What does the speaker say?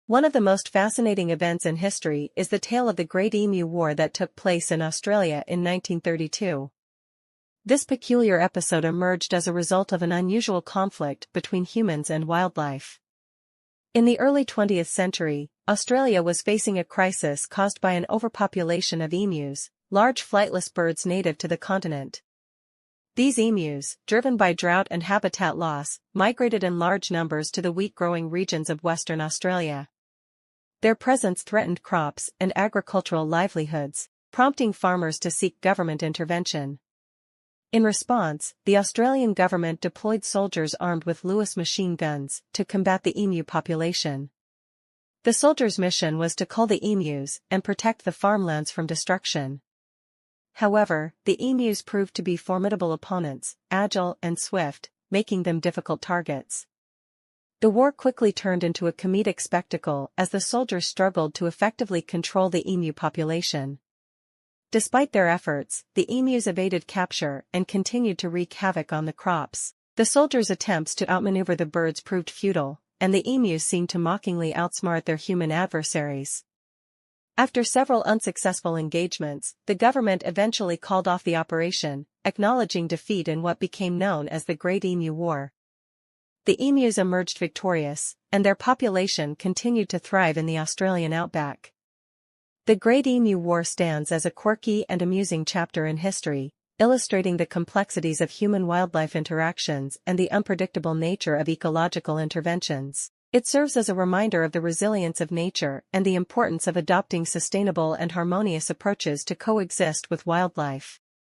One of the most fascinating events in history is the tale of the Great Emu War that took place in Australia in 1932. This peculiar episode emerged as a result of an unusual conflict between humans and wildlife. In the early 20th century, Australia was facing a crisis caused by an overpopulation of emus, large flightless birds native to the continent. These emus, driven by drought and habitat loss, migrated in large numbers to the wheat-growing regions of Western Australia. Their presence threatened crops and agricultural livelihoods, prompting farmers to seek government intervention. In response, the Australian government deployed soldiers armed with Lewis machine guns to combat the emu population. The soldiers' mission was to cull the emus and protect the farmlands from destruction. However, the emus proved to be formidable opponents, agile and swift, making them difficult targets. The war quickly turned into a comedic spectacle as the soldiers struggled to effectively control the emu population. Despite their efforts, the emus evaded capture and continued to wreak havoc on the crops. The soldiers' attempts to outmaneuver the birds proved futile, and the emus seemed to mockingly outsmart their human adversaries. After several unsuccessful engagements, the government eventually called off the operation, acknowledging defeat in what became known as the Great Emu War. The emus emerged victorious, and their population continued to thrive in the Australian outback. The Great Emu War stands as a quirky and amusing chapter in history, illustrating the complexities of human-wildlife interactions and the unpredictable nature of ecological interventions. It serves as a reminder of the resilience of nature and the importance of adopting sustainable and harmonious approaches to coexist with wildlife.